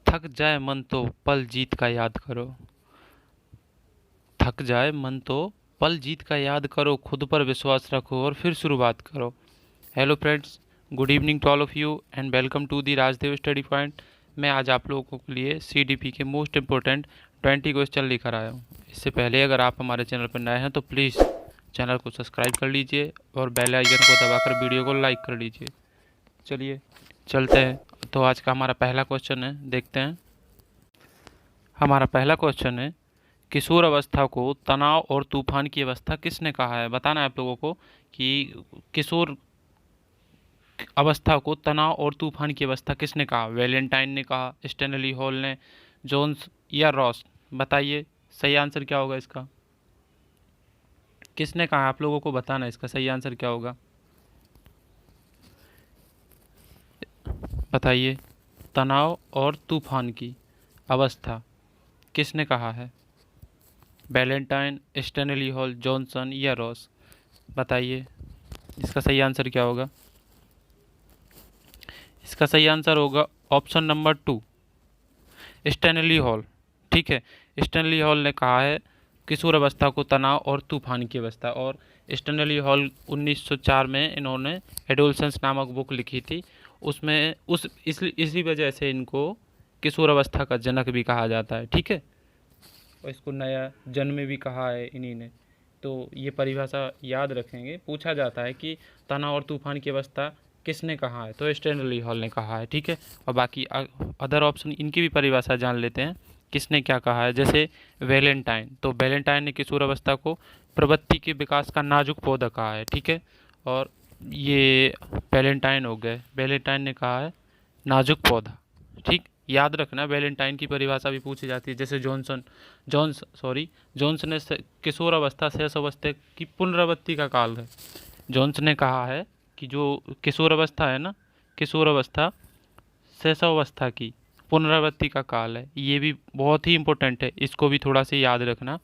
थक जाए मन तो पल जीत का याद करो। थक जाए मन तो पल जीत का याद करो, खुद पर विश्वास रखो और फिर शुरुआत करो। Hello friends, good evening to all of you and welcome to the Rajdev study point. मैं आज आप लोगों के लिए सीडीपी के मोस्ट इंपॉर्टेंट 20 क्वेश्चन लेकर आया हूँ। इससे पहले अगर आप हमारे चैनल पर नए हैं तो प्लीज़ चैनल को सब्सक्राइब कर लीजिए और बेल आइकन को दबाकर वीडियो को लाइक कर लीजिए। चलिए चलते हैं। तो आज का हमारा पहला क्वेश्चन है, देखते हैं। हमारा पहला क्वेश्चन है, किशोर अवस्था को तनाव और तूफान की अवस्था किसने कहा है? बताना है आप लोगों को कि किशोर अवस्था को तनाव और तूफान की अवस्था किसने कहा? वैलेंटाइन ने कहा, स्टैनली हॉल ने, जोन्स या रॉस? बताइए सही आंसर क्या होगा इसका। किसने कहा? आप लोगों को बताना है इसका सही आंसर क्या होगा। बताइए, तनाव और तूफान की अवस्था किसने कहा है? वैलेंटाइन, स्टैनली हॉल, जॉनसन या रॉस? बताइए इसका सही आंसर क्या होगा। इसका सही आंसर होगा ऑप्शन नंबर 2, स्टैनली हॉल। ठीक है, स्टैनली हॉल ने कहा है किशोर अवस्था को तनाव और तूफान की अवस्था। और स्टैनली हॉल 1904 में इन्होंने एडोलसेंस नामक बुक लिखी थी। उसमें इसी वजह से इनको किशोर अवस्था का जनक भी कहा जाता है। ठीक है, और इसको नया जन्म भी कहा है इन्हीं ने। तो ये परिभाषा याद रखेंगे, पूछा जाता है कि तनाव और तूफान की अवस्था किसने कहा है, तो स्टैनली हॉल ने कहा है। ठीक है, और बाकी अदर ऑप्शन इनकी भी परिभाषा जान लेते हैं किसने क्या कहा है। जैसे वैलेंटाइन, तो वैलेंटाइन ने किशोर अवस्था को प्रवृत्ति के विकास का नाजुक पौधा कहा है। ठीक है, और ये वैलेंटाइन हो गए, वैलेंटाइन ने कहा है नाजुक पौधा। ठीक, याद रखना वैलेंटाइन की परिभाषा भी पूछी जाती है। जैसे जोन्स ने किशोर अवस्था शेष अवस्था की पुनरावृत्ति का काल है। जोन्स ने कहा है कि जो किशोर अवस्था है ना, किशोर अवस्था शैशवावस्था की पुनरावृत्ति का काल है। ये भी बहुत ही इंपॉर्टेंट है, इसको भी थोड़ा सा याद रखना।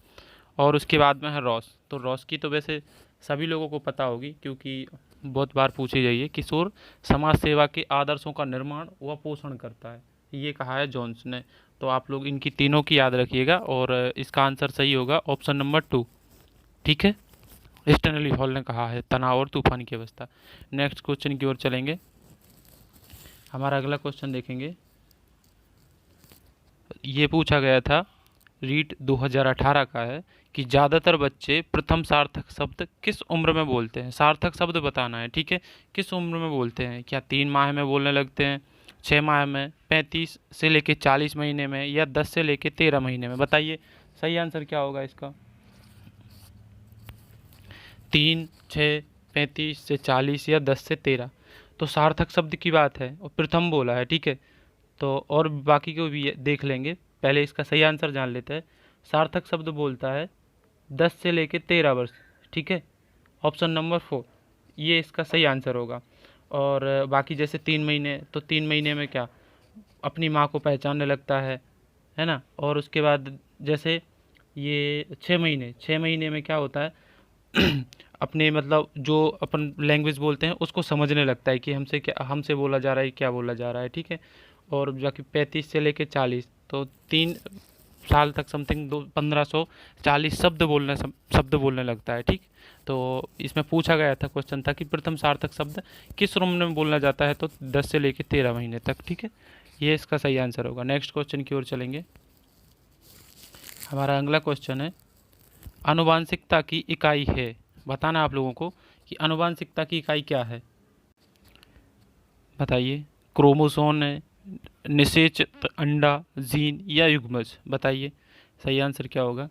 और उसके बाद में है रॉस। तो रॉस की तो वैसे सभी लोगों को पता होगी क्योंकि बहुत बार पूछी गई है। किशोर समाज सेवा के आदर्शों का निर्माण व पोषण करता है, ये कहा है जोन्स ने। तो आप लोग इनकी तीनों की याद रखिएगा और इसका आंसर सही होगा ऑप्शन नंबर 2। ठीक है, स्टैनली हॉल ने कहा है तनाव और तूफान की अवस्था। नेक्स्ट क्वेश्चन की ओर चलेंगे। हमारा अगला क्वेश्चन देखेंगे। ये पूछा गया था, रीट 2018 का है कि ज़्यादातर बच्चे प्रथम सार्थक शब्द किस उम्र में बोलते हैं? सार्थक शब्द बताना है। ठीक है, किस उम्र में बोलते हैं? क्या 3 माह में बोलने लगते हैं, 6 माह में, 35 से लेके 40 महीने में, या 10 से लेके 13 महीने में? बताइए सही आंसर क्या होगा इसका। 3, 6, 35 से 40 या 10 से 13? तो सार्थक शब्द की बात है और प्रथम बोला है। ठीक है, तो और बाकी को भी देख लेंगे, पहले इसका सही आंसर जान लेते हैं। सार्थक शब्द बोलता है 10 से लेके 13 वर्ष। ठीक है, ऑप्शन नंबर 4 ये इसका सही आंसर होगा। और बाकी जैसे 3 महीने, तो 3 महीने में क्या अपनी माँ को पहचानने लगता है ना। और उसके बाद जैसे ये 6 महीने में क्या होता है अपने मतलब जो अपन लैंग्वेज बोलते हैं उसको समझने लगता है कि हमसे बोला जा रहा है, क्या बोला जा रहा है। ठीक है, और बाकी 35 से लेके 40, तो 3 साल तक समथिंग 1540 शब्द बोलने लगता है। ठीक, तो इसमें पूछा गया था, क्वेश्चन था कि प्रथम सार्थक शब्द किस उम्र में बोलना जाता है, तो 10 से लेके 13 महीने तक। ठीक है, ये इसका सही आंसर होगा। नेक्स्ट क्वेश्चन की ओर चलेंगे। हमारा अगला क्वेश्चन है, आनुवांशिकता की इकाई है। बताना आप लोगों को कि आनुवांशिकता की इकाई क्या है। बताइए, क्रोमोसोम है, निषेचन, अंडा, जीन या युग्मज? बताइए सही आंसर क्या होगा।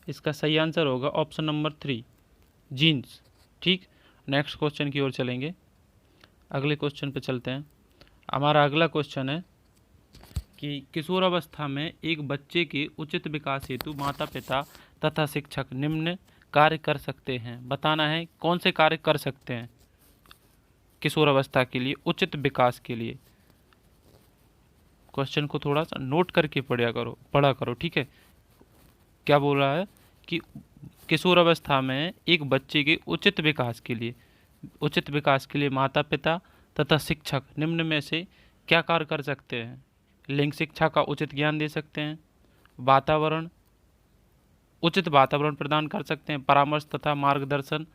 इसका सही आंसर होगा ऑप्शन नंबर 3, जीन्स। ठीक, नेक्स्ट क्वेश्चन की ओर चलेंगे। अगले क्वेश्चन पे चलते हैं। हमारा अगला क्वेश्चन है कि किशोर अवस्था में एक बच्चे के उचित विकास हेतु माता पिता तथा शिक्षक निम्न कार्य कर सकते हैं। बताना है कौन से कार्य कर सकते हैं किशोर अवस्था के लिए उचित विकास के लिए। क्वेश्चन को थोड़ा सा नोट करके पढ़ा करो। ठीक है, क्या बोल रहा है कि किशोर अवस्था में एक बच्चे के उचित विकास के लिए माता पिता तथा शिक्षक निम्न में से क्या कार्य कर सकते हैं? लिंग शिक्षा का उचित ज्ञान दे सकते हैं, वातावरण उचित वातावरण प्रदान कर सकते हैं, परामर्श तथा मार्गदर्शन,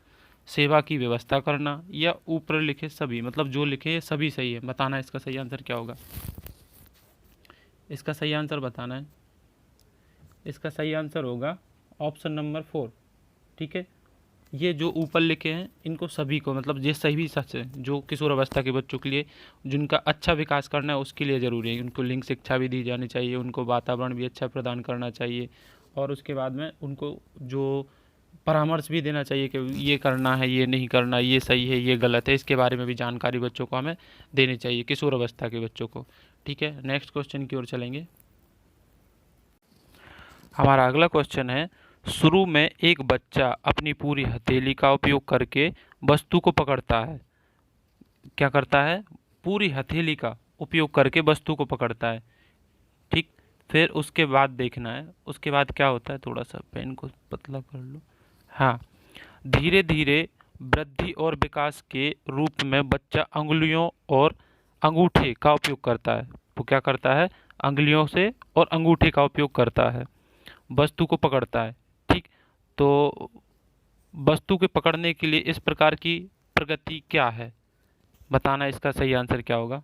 सेवा की व्यवस्था करना, या ऊपर लिखे सभी। मतलब जो लिखे ये सभी सही है। बताना इसका सही आंसर क्या होगा। इसका सही आंसर बताना है। इसका सही आंसर होगा ऑप्शन नंबर 4। ठीक है, ये जो ऊपर लिखे हैं इनको सभी को, मतलब ये सही भी सच है, जो किशोर अवस्था के बच्चों के लिए जिनका अच्छा विकास करना है उसके लिए ज़रूरी है। उनको लिंग शिक्षा भी दी जानी चाहिए, उनको वातावरण भी अच्छा प्रदान करना चाहिए, और उसके बाद में उनको जो परामर्श भी देना चाहिए कि ये करना है, ये नहीं करना, ये सही है, ये गलत है, इसके बारे में भी जानकारी बच्चों को हमें देनी चाहिए, किशोर अवस्था के बच्चों को। ठीक है, नेक्स्ट क्वेश्चन की ओर चलेंगे। हमारा अगला क्वेश्चन है, शुरू में एक बच्चा अपनी पूरी हथेली का उपयोग करके वस्तु को पकड़ता है। क्या करता है? पूरी हथेली का उपयोग करके वस्तु को पकड़ता है। ठीक, फिर उसके बाद देखना है, उसके बाद क्या होता है। थोड़ा सा पेन को पतला कर लो। हाँ, धीरे धीरे वृद्धि और विकास के रूप में बच्चा अंगुलियों और अंगूठे का उपयोग करता है। वो क्या करता है? अंगुलियों से और अंगूठे का उपयोग करता है, वस्तु को पकड़ता है। ठीक, तो वस्तु के पकड़ने के लिए इस प्रकार की प्रगति क्या है? बताना इसका सही आंसर क्या होगा।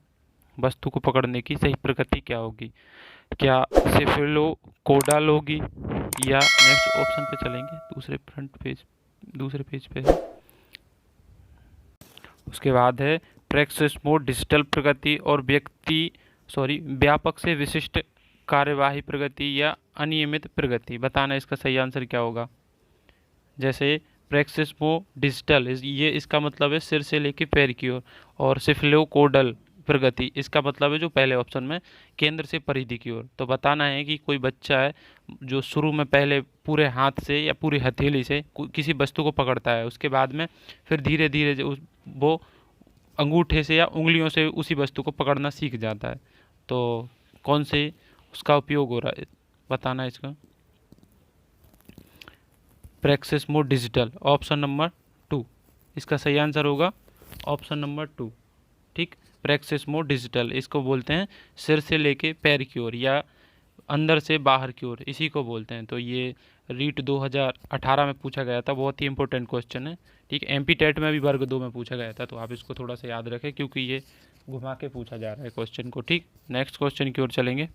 वस्तु को पकड़ने की सही प्रगति क्या होगी? क्या सेफेलोकोडाल होगी, या नेक्स्ट ऑप्शन पे चलेंगे, दूसरे पेज पे है। उसके बाद है प्रेक्सिस्मो डिजिटल प्रगति और व्यापक से विशिष्ट कार्यवाही प्रगति या अनियमित प्रगति। बताना इसका सही आंसर क्या होगा। जैसे प्रेक्सिस्मो डिजिटल ये इसका मतलब है सिर से लेके पैर की ओर, और सिफलोकोडल प्रगति इसका मतलब है जो पहले ऑप्शन में केंद्र से परिधि की ओर। तो बताना है कि कोई बच्चा है जो शुरू में पहले पूरे हाथ से या पूरी हथेली से किसी वस्तु को पकड़ता है, उसके बाद में फिर धीरे धीरे वो अंगूठे से या उंगलियों से उसी वस्तु को पकड़ना सीख जाता है। तो कौन से उसका उपयोग हो रहा है, बताना इसका। प्रेक्सिस्मो डिजिटल, ऑप्शन नंबर 2 इसका सही आंसर होगा, ऑप्शन नंबर 2। ठीक, प्रेक्सिस्मो डिजिटल इसको बोलते हैं सिर से लेके पैर की ओर या अंदर से बाहर की ओर, इसी को बोलते हैं। तो ये रीट 2018 में पूछा गया था, बहुत ही इंपॉर्टेंट क्वेश्चन है। ठीक, एमपी टेट में भी वर्ग 2 में पूछा गया था, तो आप इसको थोड़ा सा याद रखें क्योंकि ये घुमा के पूछा जा रहा है क्वेश्चन को। ठीक, नेक्स्ट क्वेश्चन की ओर चलेंगे।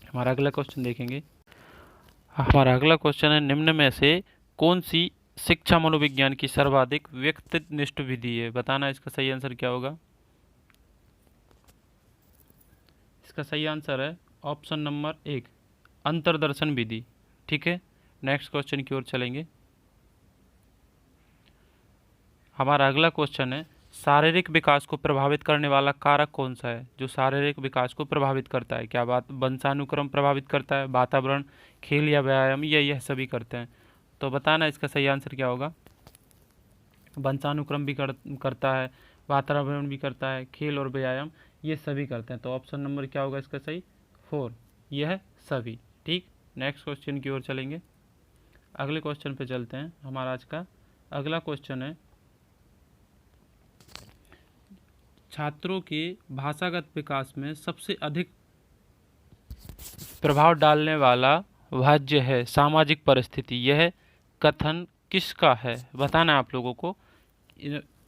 हमारा अगला क्वेश्चन देखेंगे। हमारा अगला क्वेश्चन है, निम्न में से कौन सी शिक्षा मनोविज्ञान की सर्वाधिक व्यक्तिनिष्ठ विधि है। बताना इसका सही आंसर क्या होगा। इसका सही आंसर है ऑप्शन नंबर 1 अंतर्दर्शन विधि। ठीक है, नेक्स्ट क्वेश्चन की ओर चलेंगे। हमारा अगला क्वेश्चन है, शारीरिक विकास को प्रभावित करने वाला कारक कौन सा है जो शारीरिक विकास को प्रभावित करता है। क्या बात वंशानुक्रम प्रभावित करता है, वातावरण, खेल या व्यायाम, या यह सभी करते हैं। तो बताना इसका सही आंसर क्या होगा। वंशानुक्रम भी करता है, वातावरण भी करता है, खेल और व्यायाम ये सभी करते हैं। तो ऑप्शन नंबर क्या होगा इसका सही, 4, यह सभी। ठीक, नेक्स्ट क्वेश्चन की ओर चलेंगे। अगले क्वेश्चन पे चलते हैं। हमारा आज का अगला क्वेश्चन है, छात्रों के भाषागत विकास में सबसे अधिक प्रभाव डालने वाला भाज्य है सामाजिक परिस्थिति। यह कथन किसका है? बताना है आप लोगों को।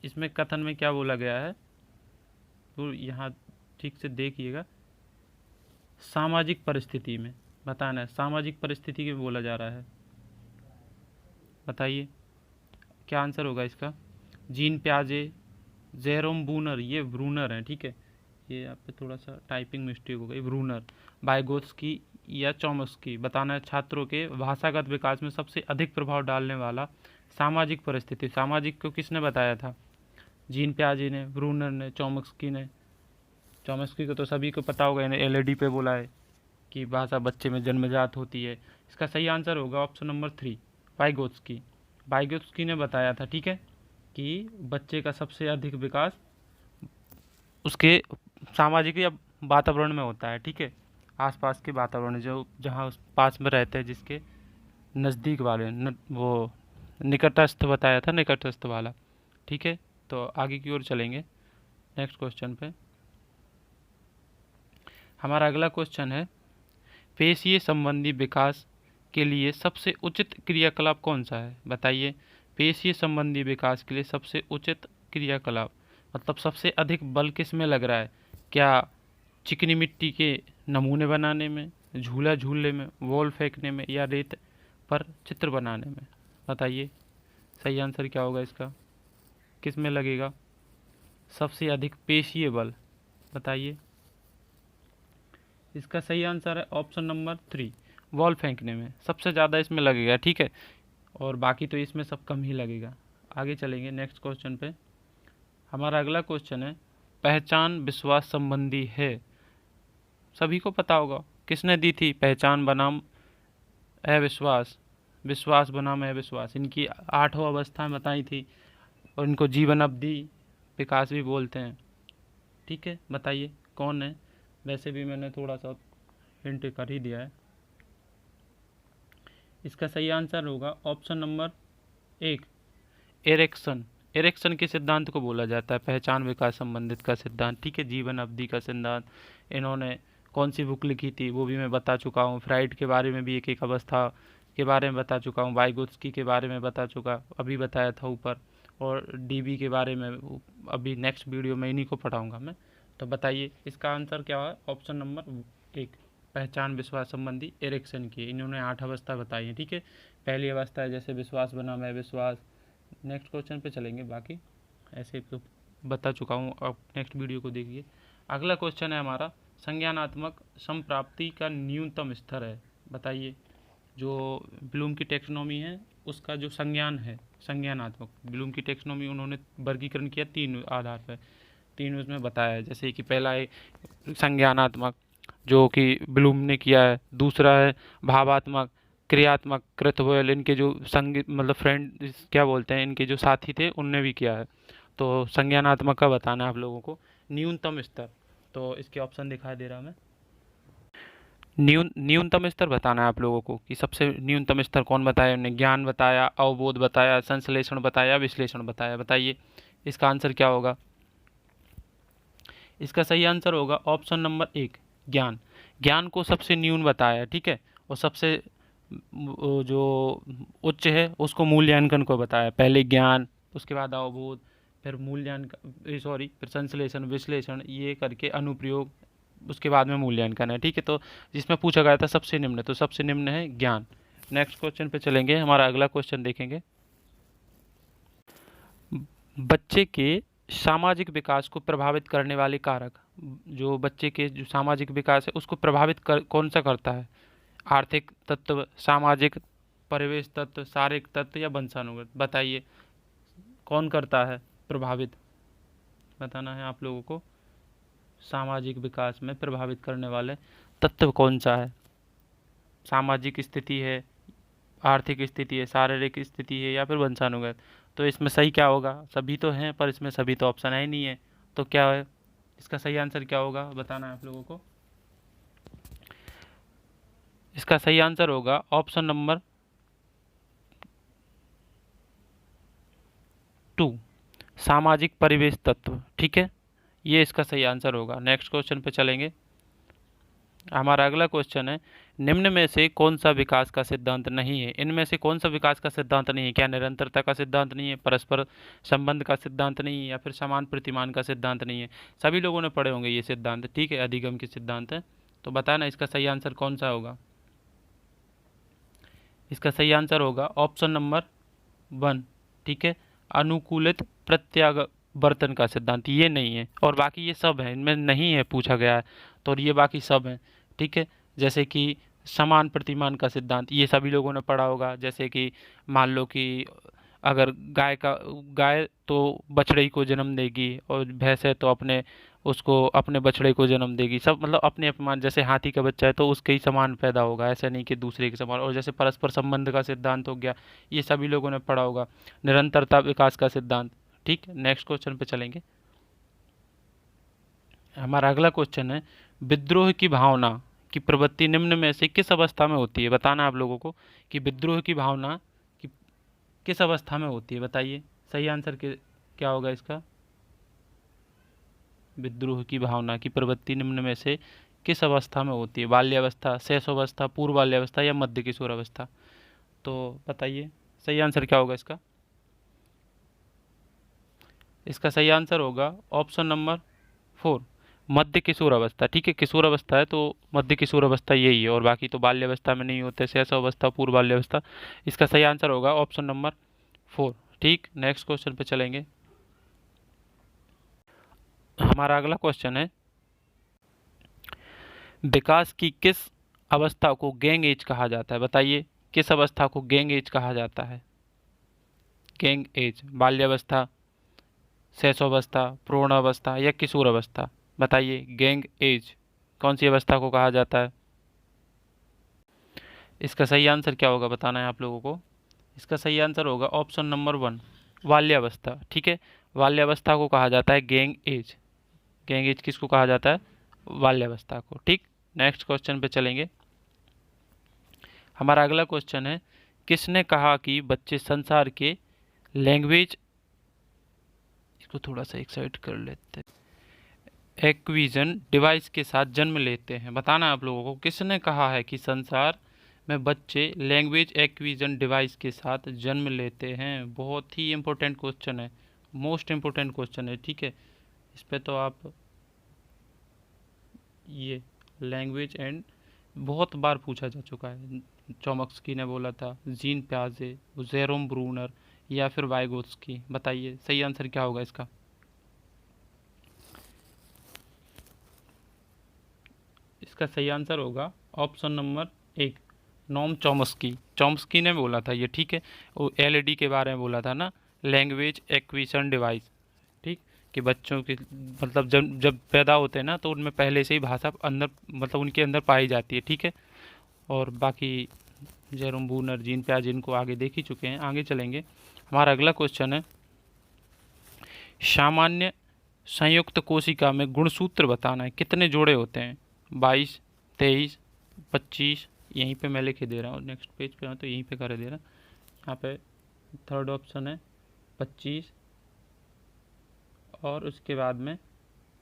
इसमें कथन में क्या बोला गया है, तो यहाँ ठीक से देखिएगा। सामाजिक परिस्थिति में बताना है, सामाजिक परिस्थिति में बोला जा रहा है। बताइए क्या आंसर होगा इसका। जीन प्याजे, जेरोम ब्रूनर, ये ब्रूनर है। ठीक है, ये यहाँ पे थोड़ा सा टाइपिंग मिस्टेक हो गई। ब्रूनर, वाइगोत्स्की या चॉम्स्की। बताना है छात्रों के भाषागत विकास में सबसे अधिक प्रभाव डालने वाला सामाजिक परिस्थिति। सामाजिक को किसने बताया था? जीन प्याजे ने, ब्रूनर ने, चॉम्स्की ने। चॉम्स्की को तो सभी को पता होगा, इन्हें एलईडी पे बोला है कि भाषा बच्चे में जन्मजात होती है। इसका सही आंसर होगा ऑप्शन नंबर 3 वाइगोत्स्की। वाइगोत्स्की ने बताया था, ठीक है, कि बच्चे का सबसे अधिक विकास उसके सामाजिक या वातावरण में होता है। ठीक है, आसपास के वातावरण जो जहाँ पास में रहते हैं, जिसके नज़दीक वाले वो निकटस्थ बताया था, निकटस्थ वाला। ठीक है, तो आगे की ओर चलेंगे नेक्स्ट क्वेश्चन पे। हमारा अगला क्वेश्चन है, पेशीय संबंधी विकास के लिए सबसे उचित क्रियाकलाप कौन सा है? बताइए। पेशीय संबंधी विकास के लिए सबसे उचित क्रियाकलाप मतलब सबसे अधिक बल किस में लग रहा है? क्या चिकनी मिट्टी के नमूने बनाने में, झूला झूलने में, बॉल फेंकने में, या रेत पर चित्र बनाने में? बताइए सही आंसर क्या होगा इसका, किस में लगेगा सबसे अधिक पेशीय बल? बताइए। इसका सही आंसर है ऑप्शन नंबर 3, बॉल फेंकने में सबसे ज़्यादा इसमें लगेगा, ठीक है। और बाकी तो इसमें सब कम ही लगेगा। आगे चलेंगे नेक्स्ट क्वेश्चन पे। हमारा अगला क्वेश्चन है, पहचान विश्वास संबंधी है। सभी को पता होगा किसने दी थी पहचान बनाम अविश्वास, विश्वास बनाम अविश्वास। इनकी 8 अवस्थाएं बताई थी और इनको जीवन अवधि विकास भी बोलते हैं, ठीक है। बताइए कौन है? वैसे भी मैंने थोड़ा सा हिंट कर ही दिया है। इसका सही आंसर होगा ऑप्शन नंबर 1, एरिक्सन। एरिक्सन के सिद्धांत को बोला जाता है पहचान विकास संबंधित का सिद्धांत, ठीक है। जीवन अवधि का सिद्धांत इन्होंने कौन सी बुक लिखी थी वो भी मैं बता चुका हूँ। फ्राइड के बारे में भी एक एक अवस्था के बारे में बता चुका हूँ। वाइगोत्स्की के बारे में बता चुका, अभी बताया था ऊपर। और डीबी के बारे में अभी नेक्स्ट वीडियो में इन्हीं को पढ़ाऊँगा मैं। तो बताइए इसका आंसर क्या है? ऑप्शन नंबर 1, पहचान विश्वास संबंधी एरिक्सन की। इन्होंने 8 अवस्था बताई हैं, ठीक है। पहली अवस्था है जैसे विश्वास बनाम अविश्वास। नेक्स्ट क्वेश्चन पे चलेंगे, बाकी ऐसे तो बता चुका हूँ, अब नेक्स्ट वीडियो को देखिए। अगला क्वेश्चन है हमारा, संज्ञानात्मक संप्राप्ति का न्यूनतम स्तर है। बताइए। जो ब्लूम की टेक्सोनॉमी है उसका जो संज्ञान है, संज्ञानात्मक ब्लूम की टेक्सोनॉमी उन्होंने वर्गीकरण किया 3 आधार पर, 3 उसमें बताया है। जैसे कि पहला है संज्ञानात्मक जो कि ब्लूम ने किया है, दूसरा है भावात्मक, क्रियात्मक, कृतवोयल, इनके जो संग मतलब फ्रेंड क्या बोलते हैं, इनके जो साथी थे उनने भी किया है। तो संज्ञानात्मक का बताना है आप लोगों को। न्यूनतम स्तर, तो इसके ऑप्शन दिखाई दे रहा है। न्यूनतम स्तर बताना है आप लोगों को कि सबसे न्यूनतम स्तर कौन बताया उन्हें? ज्ञान बताया, अवबोध बताया, संश्लेषण बताया, विश्लेषण बताया? बताइए इसका आंसर क्या होगा? इसका सही आंसर होगा ऑप्शन नंबर 1, ज्ञान। ज्ञान को सबसे न्यून बताया, ठीक है। और सबसे जो उच्च है उसको मूल्यांकन को बताया। पहले ज्ञान, उसके बाद अवबोध, फिर मूल्यांकन, सॉरी, फिर संश्लेषण, विश्लेषण, ये करके अनुप्रयोग, उसके बाद में मूल्यांकन है, ठीक है। तो जिसमें पूछा गया था सबसे निम्न, तो सबसे निम्न है ज्ञान। नेक्स्ट क्वेश्चन पे चलेंगे, हमारा अगला क्वेश्चन देखेंगे। बच्चे के सामाजिक विकास को प्रभावित करने वाले कारक, जो बच्चे के जो सामाजिक विकास है उसको प्रभावित कौन सा करता है? आर्थिक तत्व, सामाजिक, परिवेश तत्व, शारीरिक तत्व, या वंशानुगत? बताइए कौन करता है प्रभावित? बताना है आप लोगों को। सामाजिक विकास में प्रभावित करने वाले तत्व कौन सा है? सामाजिक स्थिति है, आर्थिक स्थिति है, शारीरिक स्थिति है, या फिर वंशानुगत? तो इसमें सही क्या होगा? सभी तो हैं पर इसमें सभी तो ऑप्शन है ही नहीं है, तो क्या है इसका सही आंसर? क्या होगा बताना है आप लोगों को। इसका सही आंसर होगा ऑप्शन नंबर 2, सामाजिक परिवेश तत्व, ठीक है। ये इसका सही आंसर होगा। नेक्स्ट क्वेश्चन पे चलेंगे। हमारा अगला क्वेश्चन है, निम्न में से कौन सा विकास का सिद्धांत नहीं है? इनमें से कौन सा विकास का सिद्धांत नहीं है? क्या निरंतरता का सिद्धांत नहीं है, परस्पर संबंध का सिद्धांत नहीं है, या फिर समान प्रतिमान का सिद्धांत नहीं है? सभी लोगों ने पढ़े होंगे ये सिद्धांत, ठीक है, अधिगम के सिद्धांत है। तो बताना इसका सही आंसर कौन सा होगा। इसका सही आंसर होगा ऑप्शन नंबर 1, ठीक है, अनुकूलित प्रत्यावर्तन का सिद्धांत। ये नहीं है, और बाकी ये सब है, इनमें नहीं है पूछा गया है, तो ये बाकी सब हैं, ठीक है। जैसे कि समान प्रतिमान का सिद्धांत, ये सभी लोगों ने पढ़ा होगा। जैसे कि मान लो कि अगर गाय तो बछड़े को जन्म देगी, और भैंस है तो उसको अपने बछड़े को जन्म देगी। सब मतलब अपने अपमान, जैसे हाथी का बच्चा है तो उसके ही समान पैदा होगा, ऐसा नहीं कि दूसरे के समान। और जैसे परस्पर संबंध का सिद्धांत हो गया, ये सभी लोगों ने पढ़ा होगा। निरंतरता विकास का सिद्धांत, ठीक। नेक्स्ट क्वेश्चन पे चलेंगे। हमारा अगला क्वेश्चन है, विद्रोह की भावना की प्रवृत्ति निम्न में से किस अवस्था में होती है? बताना आप लोगों को कि विद्रोह की भावना की किस अवस्था में होती है? बताइए सही आंसर क्या होगा इसका। विद्रोह की भावना की प्रवृत्ति निम्न में से किस अवस्था में होती है? बाल्यावस्था, शैशवावस्था, पूर्व बाल्यावस्था या मध्य किशोरावस्था? तो बताइए सही आंसर क्या होगा इसका? इसका सही आंसर होगा ऑप्शन नंबर 4, मध्य किशोर अवस्था। ठीक है, किशोर अवस्था है तो मध्य किशोर अवस्था यही है, और बाकी तो बाल्यावस्था में नहीं होते, शैशवावस्था, पूर्व बाल्यावस्था। इसका सही आंसर होगा ऑप्शन नंबर 4। ठीक, नेक्स्ट क्वेश्चन पे चलेंगे। हमारा अगला क्वेश्चन है, विकास की किस अवस्था को गैंग एज कहा जाता है? बताइए किस अवस्था को गैंग एज कहा जाता है? गैंग एज, बाल्यावस्था, शैशवावस्था, प्रौढ़ावस्था या किशोर अवस्था? बताइए गैंग एज कौन सी अवस्था को कहा जाता है? इसका सही आंसर क्या होगा बताना है आप लोगों को। इसका सही आंसर होगा ऑप्शन नंबर 1, बाल्यावस्था। ठीक है, बाल्यावस्था को कहा जाता है गैंग एज। गैंग एज किसको कहा जाता है? बाल्यावस्था को। ठीक, नेक्स्ट क्वेश्चन पे चलेंगे। हमारा अगला क्वेश्चन है, किसने कहा कि बच्चे संसार के लैंग्वेज, इसको थोड़ा सा एक साइड कर लेते हैं, एक्विजन डिवाइस के साथ जन्म लेते हैं? बताना है आप लोगों को किसने कहा है कि संसार में बच्चे लैंग्वेज एक्विजन डिवाइस के साथ जन्म लेते हैं? बहुत ही इम्पोर्टेंट क्वेश्चन है, मोस्ट इम्पोर्टेंट क्वेश्चन है। ठीक है, इस पे तो आप ये लैंग्वेज एंड बहुत बार पूछा जा चुका है। चॉम्स्की ने बोला था, जीन प्याजे, जेरोम ब्रूनर या फिर वाइगोत्स्की? बताइए सही आंसर क्या होगा इसका? इसका सही आंसर होगा option number 1, Noam Chomsky. Chomsky ने बोला था ये। ठीक है, वो एलईडी के बारे में बोला था ना, लैंग्वेज एक्विजिशन डिवाइस। ठीक, कि बच्चों के मतलब जब जब पैदा होते हैं ना तो उनमें पहले से ही भाषा अंदर मतलब उनके अंदर पाई जाती है। ठीक है, और बाकी जेरोम ब्रूनर, जीन प्याजे इनको आगे देख ही चुके हैं। आगे चलेंगे। हमारा अगला क्वेश्चन है, सामान्य संयुक्त कोशिका में गुणसूत्र बताना है, कितने जोड़े होते हैं? 22, 23, 25? यहीं पे मैं लिखे दे रहा हूँ, नेक्स्ट पेज पे तो यहीं पे कर दे रहा हूँ। यहाँ पे थर्ड ऑप्शन है 25 और उसके बाद में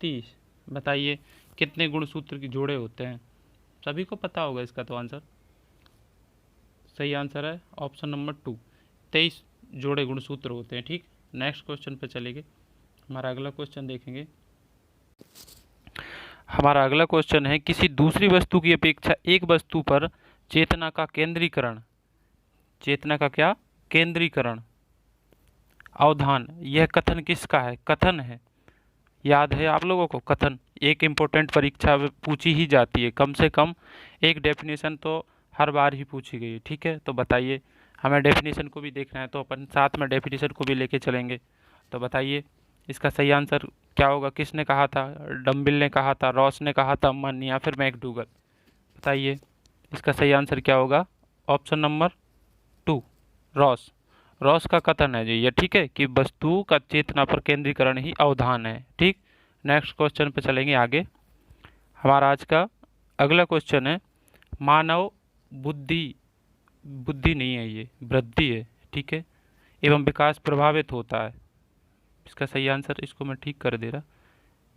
30। बताइए कितने गुणसूत्र के जोड़े होते हैं? सभी को पता होगा इसका तो आंसर। सही आंसर है ऑप्शन नंबर 2, 23 जोड़े गुणसूत्र होते हैं। ठीक, नेक्स्ट क्वेश्चन पे चलेंगे। हमारा अगला क्वेश्चन देखेंगे। हमारा अगला क्वेश्चन है, किसी दूसरी वस्तु की अपेक्षा एक वस्तु पर चेतना का केंद्रीकरण, चेतना का क्या? केंद्रीकरण, अवधान, यह कथन किसका है? कथन है, याद है आप लोगों को? कथन एक इम्पोर्टेंट परीक्षा में पूछी ही जाती है, कम से कम एक डेफिनेशन तो हर बार ही पूछी गई है। ठीक है, तो बताइए, हमें डेफिनेशन को भी देखना है तो अपन साथ में डेफिनेशन को भी लेके चलेंगे। तो बताइए इसका सही आंसर क्या होगा? किसने कहा था? डम्बिल ने कहा था, रॉस ने कहा था, मन या फिर मैकडूगल? बताइए इसका सही आंसर क्या होगा? Option number 2, Ross. रॉस का कथन है जी ये। ठीक है, कि वस्तु का चेतना पर केंद्रीकरण ही अवधान है। ठीक, नेक्स्ट क्वेश्चन पे चलेंगे आगे। हमारा आज का अगला क्वेश्चन है, मानव बुद्धि, बुद्धि नहीं है ये, वृद्धि है। ठीक है, एवं विकास प्रभावित होता है? इसका सही आंसर, इसको मैं ठीक कर दे रहा,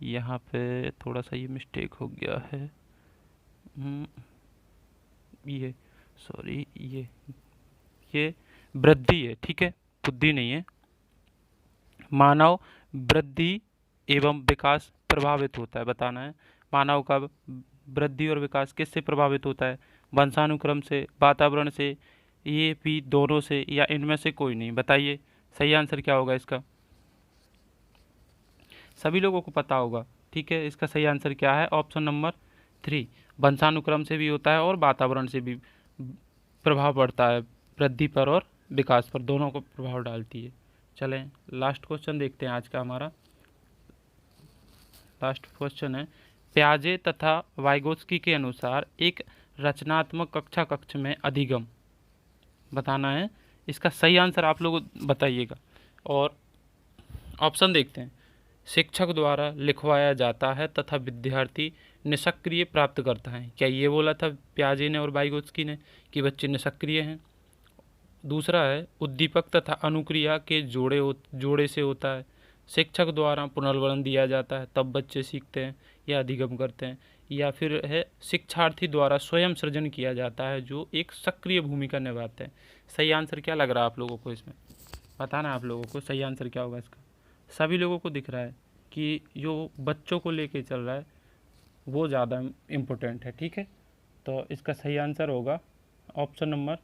यहाँ पे थोड़ा सा ये मिस्टेक हो गया है। ये सॉरी, ये वृद्धि है। ठीक है, बुद्धि नहीं है। मानव वृद्धि एवं विकास प्रभावित होता है, बताना है। मानव का वृद्धि और विकास किससे प्रभावित होता है? वंशानुक्रम से, वातावरण से, ये भी दोनों से, या इनमें से कोई नहीं? बताइए सही आंसर क्या होगा इसका? सभी लोगों को पता होगा। ठीक है, इसका सही आंसर क्या है? ऑप्शन नंबर 3, वंशानुक्रम से भी होता है और वातावरण से भी प्रभाव पड़ता है, वृद्धि पर और विकास पर, दोनों को प्रभाव डालती है। चलें लास्ट क्वेश्चन देखते हैं आज का। हमारा लास्ट क्वेश्चन है, प्याजे तथा वाइगोत्स्की के अनुसार एक रचनात्मक कक्षा कक्ष में अधिगम, बताना है। इसका सही आंसर आप लोग बताइएगा, और ऑप्शन देखते हैं। शिक्षक द्वारा लिखवाया जाता है तथा विद्यार्थी निष्क्रिय प्राप्त करता है। क्या ये बोला था प्याजे ने और वाइगोत्स्की ने कि बच्चे निष्क्रिय हैं? दूसरा है, उद्दीपक तथा अनुक्रिया के जोड़े से होता है। शिक्षक द्वारा पुनर्वलन दिया जाता है तब बच्चे सीखते हैं। या अधिगम करते हैं, या फिर है शिक्षार्थी द्वारा स्वयं सृजन किया जाता है जो एक सक्रिय भूमिका निभाते हैं। सही आंसर क्या लग रहा है आप लोगों को इसमें? बताना आप लोगों को सही आंसर क्या होगा इसका। सभी लोगों को दिख रहा है कि जो बच्चों को लेके चल रहा है वो ज़्यादा इम्पोर्टेंट है, ठीक है। तो इसका सही आंसर होगा ऑप्शन नंबर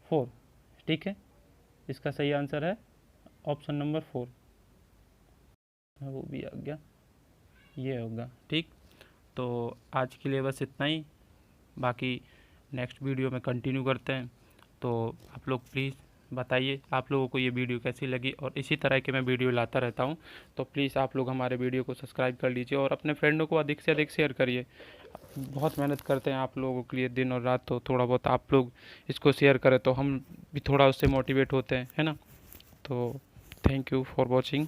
4, ठीक है। इसका सही आंसर है ऑप्शन नंबर 4, वो भी आ गया, ये होगा, ठीक। तो आज के लिए बस इतना ही, बाकी नेक्स्ट वीडियो में कंटिन्यू करते हैं। तो आप लोग प्लीज़ बताइए आप लोगों को ये वीडियो कैसी लगी, और इसी तरह के मैं वीडियो लाता रहता हूँ। तो प्लीज़ आप लोग हमारे वीडियो को सब्सक्राइब कर लीजिए और अपने फ्रेंडों को अधिक से अधिक शेयर करिए। बहुत मेहनत करते हैं आप लोगों के लिए दिन और रात, तो थोड़ा बहुत आप लोग इसको शेयर करें तो हम भी थोड़ा उससे मोटिवेट होते हैं, है ना। तो थैंक यू फॉर वॉचिंग।